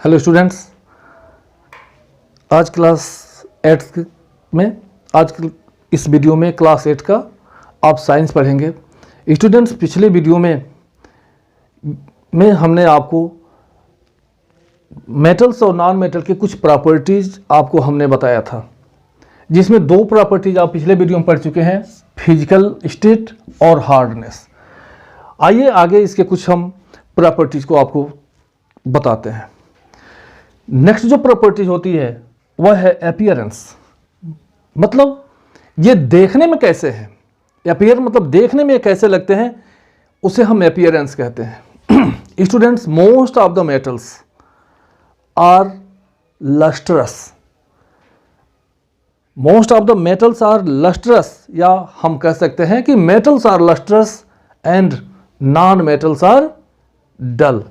Hello students, आज class 8 में इस वीडियो में क्लास 8 का आप साइंस पढ़ेंगे। स्टूडेंट्स, पिछले वीडियो में हमने आपको मेटल्स और नॉन मेटल के कुछ प्रॉपर्टीज़ आपको हमने बताया था, जिसमें दो प्रॉपर्टीज़ आप पिछले वीडियो में पढ़ चुके हैं, फिजिकल स्टेट और हार्डनेस। आइए आगे इसके कुछ हम प्रॉपर्टीज़ को आपको बताते हैं। नेक्स्ट जो प्रॉपर्टीज होती है वह है अपीयरेंस, मतलब ये देखने में कैसे है। अपीयर मतलब देखने में कैसे लगते हैं, उसे हम अपीयरेंस कहते हैं। Students, most of the metals are lustrous. Most of the metals are lustrous, या हम कह सकते हैं कि metals are lustrous and non metals are dull.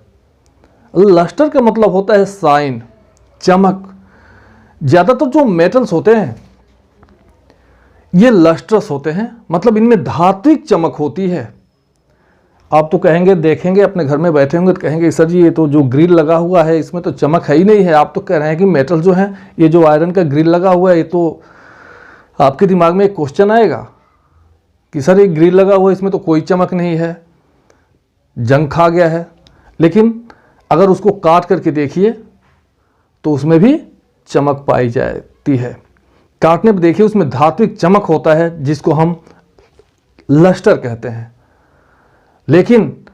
Lustre का मतलब होता है साइन, चमक। ज़्यादातर जो मेटल्स होते हैं ये लस्ट्रस होते हैं, मतलब इनमें धात्विक चमक होती है। आप तो कहेंगे, देखेंगे अपने घर में बैठे होंगे तो कहेंगे सर जी ये तो जो ग्रिल लगा हुआ है इसमें तो चमक है ही नहीं है। आप तो कह रहे हैं कि मेटल जो है, ये जो आयरन का ग्रिल लगा हुआ है, ये तो आपके दिमाग में एक क्वेश्चन आएगा कि सर ये ग्रिल लगा हुआ है, इसमें तो कोई चमक नहीं है, जंग खा गया है। लेकिन अगर उसको काट करके देखिए तो उसमें भी चमक पाई जाती है। काटने पर देखिए उसमें धात्विक चमक होता है, जिसको हम लस्टर कहते हैं। लेकिन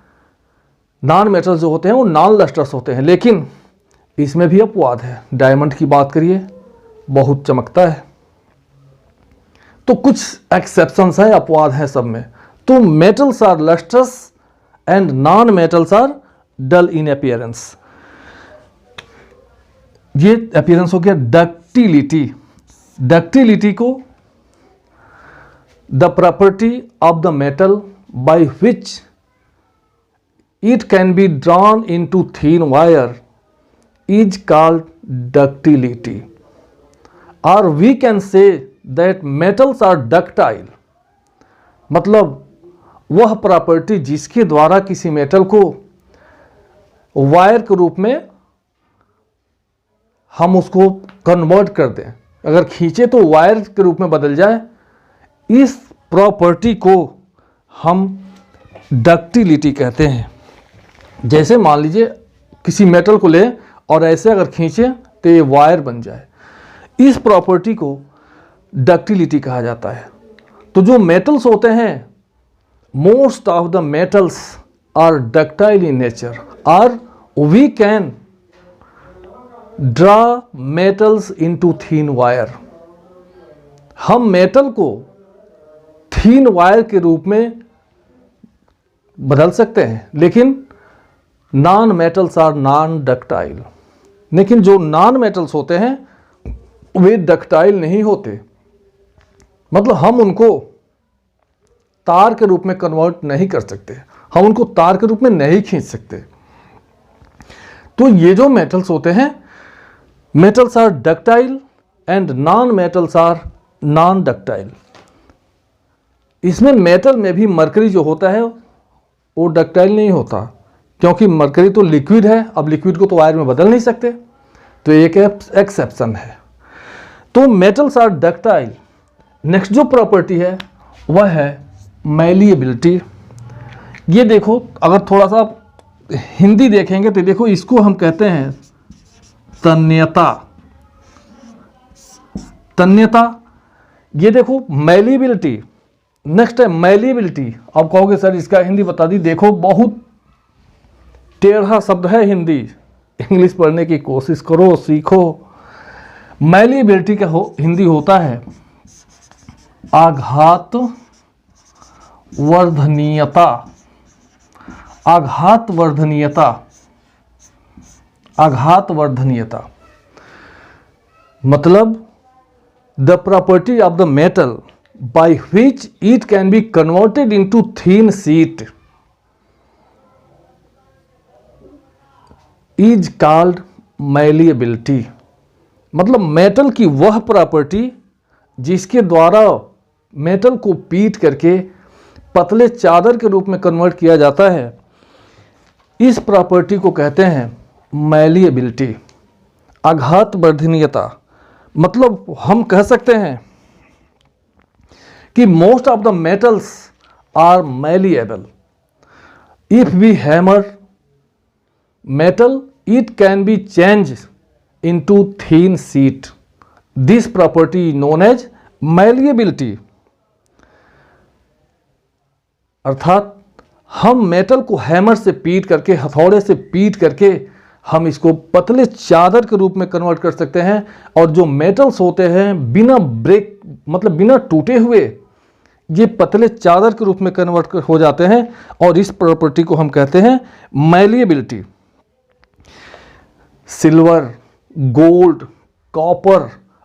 नॉन मेटल्स जो होते हैं वो नॉन लस्टर्स होते हैं, लेकिन इसमें भी अपवाद है। डायमंड की बात करिए, बहुत चमकता है। तो कुछ एक्सेप्शंस है, अपवाद है सब में। तो metals are lusters and non metals are dull in appearance. ये अपीयरेंस हो गया। डक्टिलिटी, डक्टिलिटी को the property of the metal by which it can be drawn into thin wire is called ductility, और we can say that metals are ductile. मतलब वह property जिसके द्वारा किसी मेटल को वायर के रूप में हम उसको कन्वर्ट कर दें, अगर खींचे तो वायर के रूप में बदल जाए, इस प्रॉपर्टी को हम डक्टिलिटी कहते हैं। जैसे मान लीजिए किसी मेटल को ले और ऐसे अगर खींचे तो ये वायर बन जाए, इस प्रॉपर्टी को डक्टिलिटी कहा जाता है। तो जो मेटल्स होते हैं, most of the metals are ductile in nature, और we can draw metals into thin wire. हम मेटल को थीन वायर के रूप में बदल सकते हैं, लेकिन non metals are non ductile. लेकिन जो नॉन मेटल्स होते हैं वे डक्टाइल नहीं होते, मतलब हम उनको तार के रूप में कन्वर्ट नहीं कर सकते, हम उनको तार के रूप में नहीं खींच सकते। तो ये जो मेटल्स होते हैं, metals are ductile and non metals are non ductile. इसमें मेटल में भी मरकरी जो होता है वो डक्टाइल नहीं होता, क्योंकि मरकरी तो लिक्विड है। अब लिक्विड को तो वायर में बदल नहीं सकते, तो एक एक्सेप्शन है। तो मेटल्स आर डक्टाइल। नेक्स्ट जो प्रॉपर्टी है वह है मैलिएबिलिटी। ये देखो, अगर थोड़ा सा हिंदी देखेंगे तो देखो, इसको हम कहते हैं तन्यता। तन्यता, ये देखो मैलिएबिलिटी। नेक्स्ट है मैलिएबिलिटी। आप कहोगे सर इसका हिंदी बता दी। देखो, बहुत टेढ़ा शब्द है हिंदी, इंग्लिश पढ़ने की कोशिश करो, सीखो। मैलिएबिलिटी का हिंदी होता है आघात वर्धनीयता। आघात वर्धनीयता, आघात वर्धनीयता मतलब the property of the metal by which it can be converted into thin sheet is called malleability. मतलब मेटल की वह प्रॉपर्टी जिसके द्वारा मेटल को पीट करके पतले चादर के रूप में कन्वर्ट किया जाता है, इस प्रॉपर्टी को कहते हैं मैलिएबिलिटी। आघात वर्धनीयता, मतलब हम कह सकते हैं कि most of the metals are malleable. If we hammer metal, it can be changed into thin sheet. This property is known as malleability. अर्थात हम मेटल को हैमर से पीट करके, हथौड़े से पीट करके हम इसको पतले चादर के रूप में कन्वर्ट कर सकते हैं. और जो मेटल्स होते हैं बिना ब्रेक, मतलब बिना टूटे हुए, ये पतले चादर के रूप में कन्वर्ट हो जाते हैं. और इस प्रॉपर्टी को हम कहते हैं malleability. Silver, gold, copper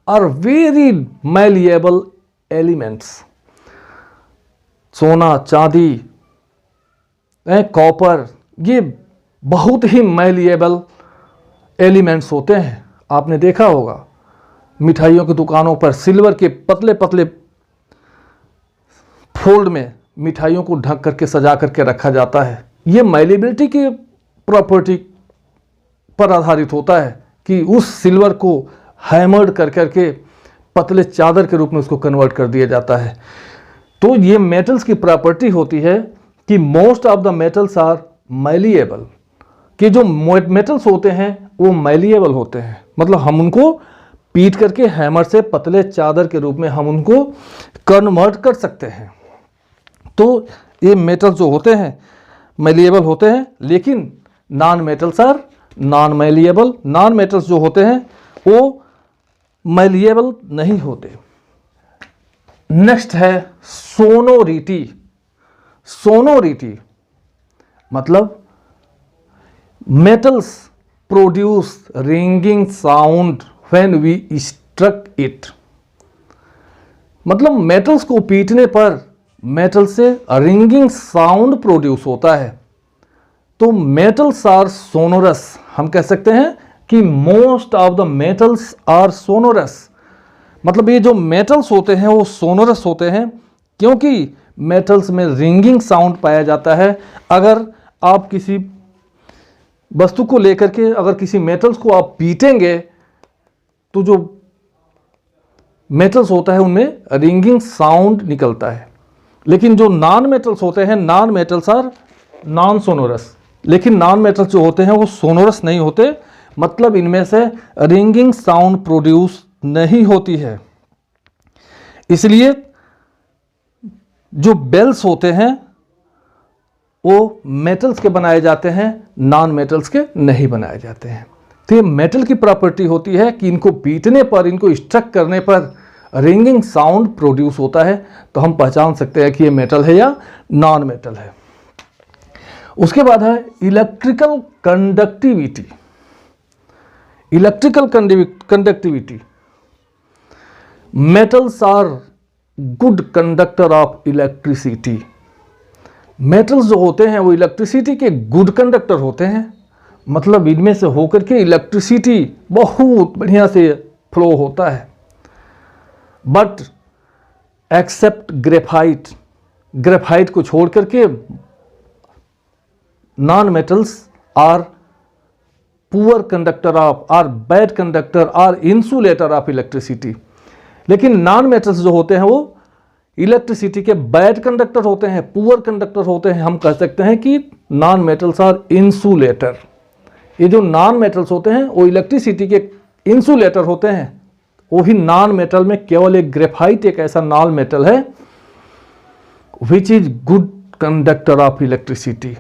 are very malleable elements. सोना, चांदी, कॉपर, ये बहुत ही मैलिएबल एलिमेंट्स होते हैं. आपने देखा होगा मिठाइयों की दुकानों पर सिल्वर के पतले पतले फोल्ड में मिठाइयों को ढक करके सजा करके रखा जाता है. ये मैलिएबिलिटी की प्रॉपर्टी पर आधारित होता है कि उस सिल्वर को हैमर्ड कर करके पतले चादर के रूप में उसको कन्वर्ट कर दिया जाता है. तो ये मेटल्स की प्रॉपर्टी होती है कि most of the metals are malleable, कि जो मेटल्स होते हैं वो मैलिएबल होते हैं, मतलब हम उनको पीट करके हैमर से पतले चादर के रूप में हम उनको कन्वर्ट कर सकते हैं. तो ये मेटल्स जो होते हैं मैलिएबल होते हैं, लेकिन non metals are non malleable. Non metals जो होते हैं वो मैलिएबल नहीं होते. नेक्स्ट है सोनोरिटी. सोनोरिटी मतलब metals produce ringing sound when we struck it. मतलब मेटल्स को पीटने पर मेटल से रिंगिंग साउंड प्रोड्यूस होता है. तो मेटल्स आर सोनोरस. हम कह सकते हैं कि most of the metals are sonorous. मतलब ये जो मेटल्स होते हैं वो सोनोरस होते हैं क्योंकि मेटल्स में रिंगिंग साउंड पाया जाता है. अगर आप किसी वस्तु को लेकर के अगर किसी मेटल्स को आप पीटेंगे तो जो मेटल्स होता है उनमें रिंगिंग साउंड निकलता है. लेकिन जो नॉन मेटल्स होते हैं, non metals are non sonorous. लेकिन नॉन मेटल्स जो होते हैं वो सोनोरस नहीं होते, मतलब इनमें से रिंगिंग साउंड प्रोड्यूस नहीं होती है. इसलिए जो बेल्स होते हैं वो मेटल्स के बनाए जाते हैं, नॉन मेटल्स के नहीं बनाए जाते हैं. तो ये मेटल की प्रॉपर्टी होती है कि इनको पीटने पर, इनको स्ट्रक करने पर रिंगिंग साउंड प्रोड्यूस होता है. तो हम पहचान सकते हैं कि ये मेटल है या नॉन मेटल है. उसके बाद है electrical conductivity. Electrical conductivity, metals are good conductor of electricity. Metals जो होते हैं वो इलेक्ट्रिसिटी के गुड कंडक्टर होते हैं, मतलब इनमें से होकर के इलेक्ट्रिसिटी बहुत बढ़िया से फ्लो होता है. बट एक्सेप्ट ग्रेफाइट, ग्रेफाइट को छोड़ करके non metals are poor conductor of, are bad conductor, are insulator of electricity. लेकिन नॉन मेटल्स जो होते हैं वो इलेक्ट्रिसिटी के बैड कंडक्टर होते हैं, पुअर कंडक्टर होते हैं. हम कह सकते हैं कि नॉन मेटल्स आर इंसुलेटर. ये जो नॉन मेटल्स होते हैं वो इलेक्ट्रिसिटी के इंसुलेटर होते हैं. वही नॉन मेटल में केवल एक ग्रेफाइट एक ऐसा नॉन मेटल है which is good conductor of electricity.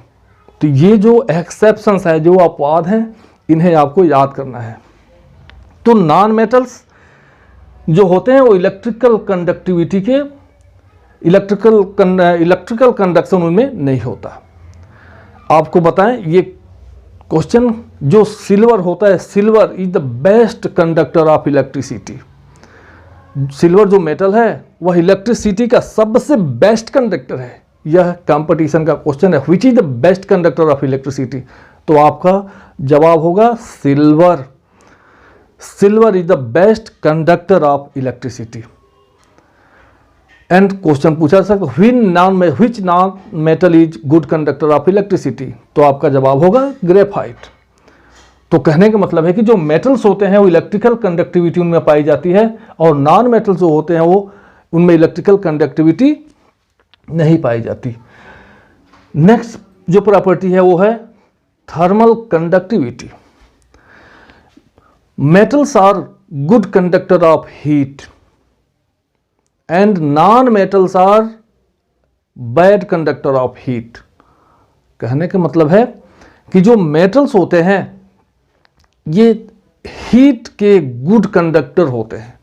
तो ये जो एक्सेप्शंस है, जो अपवाद हैं, इन्हें आपको याद करना है. तो नॉन मेटल्स जो होते हैं वो इलेक्ट्रिकल कंडक्टिविटी के इलेक्ट्रिकल कंडक्शन उनमें नहीं होता. आपको बताएं ये क्वेश्चन, जो सिल्वर होता है, silver is the best conductor of electricity. Silver जो मेटल है वह इलेक्ट्रिसिटी का सबसे बेस्ट कंडक्टर है. यह कंपटीशन का क्वेश्चन है, which is the best conductor of electricity. तो आपका जवाब होगा silver. Silver is the best conductor of electricity. And question पूछा सकता which non metal is good conductor of electricity. तो आपका जवाब होगा ग्रेफाइट. तो कहने का मतलब है कि जो मेटल्स होते हैं वो इलेक्ट्रिकल कंडक्टिविटी उनमें पाई जाती है, और नॉन मेटल्स जो होते हैं वो उनमें इलेक्ट्रिकल कंडक्टिविटी नहीं पाई जाती। नेक्स्ट जो प्रॉपर्टी है वो है thermal conductivity. Metals are good conductor of heat and non metals are bad conductor of heat. कहने का मतलब है कि जो मेटल्स होते हैं ये हीट के गुड कंडक्टर होते हैं।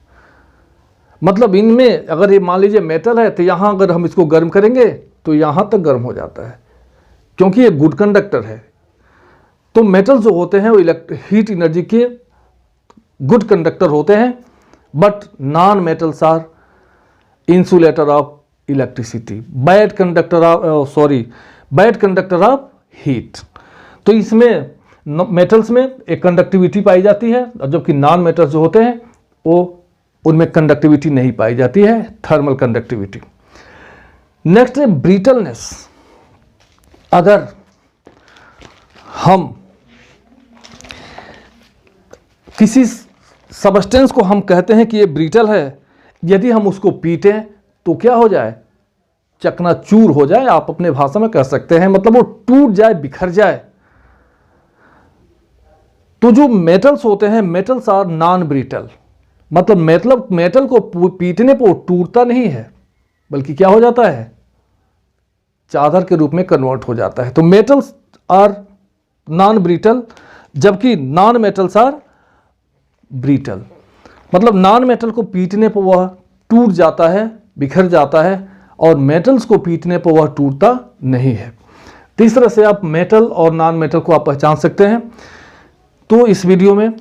मतलब इनमें अगर ये मान लीजिए मेटल है तो यहां अगर हम इसको गर्म करेंगे तो यहां तक गर्म हो जाता है, क्योंकि ये गुड कंडक्टर है। तो मेटल्स जो होते हैं वो हीट एनर्जी के गुड कंडक्टर होते हैं, but non metals are insulator of electricity, bad conductor of heat. तो इसमें मेटल्स में एक कंडक्टिविटी पाई जाती है, जबकि नॉन मेटल्स जो होते हैं वो उनमें कंडक्टिविटी नहीं पाई जाती है, थर्मल कंडक्टिविटी। नेक्स्ट है ब्रिटलनेस। अगर हम किसी सबस्टेंस को हम कहते हैं कि ये ब्रिटल है, यदि हम उसको पीटें तो क्या हो जाए, चकनाचूर हो जाए, आप अपने भाषा में कह सकते हैं, मतलब वो टूट जाए, बिखर जाए। तो जो मेटल्स होते हैं, मेटल्स आर नॉन ब्रिटल, मतलब मेटल को पीटने पर वो टूटता नहीं है, बल्कि क्या हो जाता है, चादर के रूप में कन्वर्ट हो जाता है। तो मेटल्स आर नॉन ब्रिटल, जबकि नॉन मेटल्स आर ब्रिटल। मतलब नॉन मेटल को पीटने पर वह टूट जाता है, बिखर जाता है, और मेटल्स को पीटने पर वह टूटता नहीं है। तो इस तरह से आप मेटल और नॉन मेटल को आप पहचान सकते हैं। तो इस वीडियो में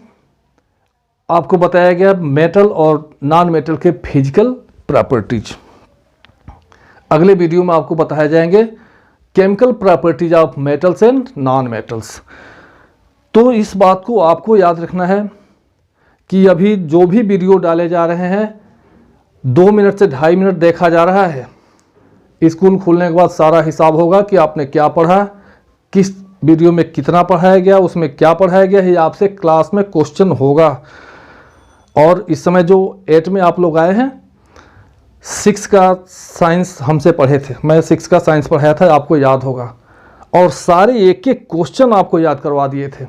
आपको बताया गया मेटल और नॉन मेटल के फिजिकल प्रॉपर्टीज। अगले वीडियो में आपको बताए जाएंगे chemical properties of metals and non metals. तो इस बात को आपको याद रखना है कि अभी जो भी वीडियो डाले जा रहे हैं 2 मिनट से 2.5 मिनट देखा जा रहा है। स्कूल खुलने के बाद सारा हिसाब होगा कि आपने क्या पढ़ा, किस वीडियो में कितना पढ़ाया गया, उसमें क्या पढ़ाया गया, ये आपसे क्लास में क्वेश्चन होगा। और इस समय जो 8 में आप लोग आए हैं, 6 का साइंस हमसे पढ़े थे, मैं 6 का साइंस पढ़ाया था, आपको याद होगा, और सारे एक एक क्वेश्चन आपको याद करवा दिए थे।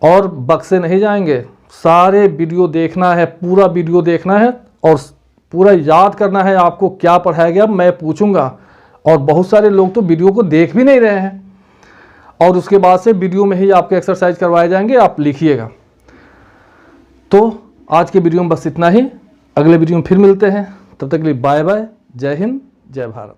और बक्से नहीं जाएंगे, सारे वीडियो देखना है, पूरा वीडियो देखना है और पूरा याद करना है आपको क्या पढ़ाया गया। मैं पूछूंगा, और बहुत सारे लोग तो वीडियो को देख भी नहीं रहे हैं, और उसके बाद से वीडियो में ही आपके एक्सरसाइज करवाए जाएंगे, आप लिखिएगा। तो आज के वीडियो में बस इतना ही, अगले वीडियो में फिर मिलते हैं, तब तक के लिए बाय बाय, जय हिंद, जय भारत।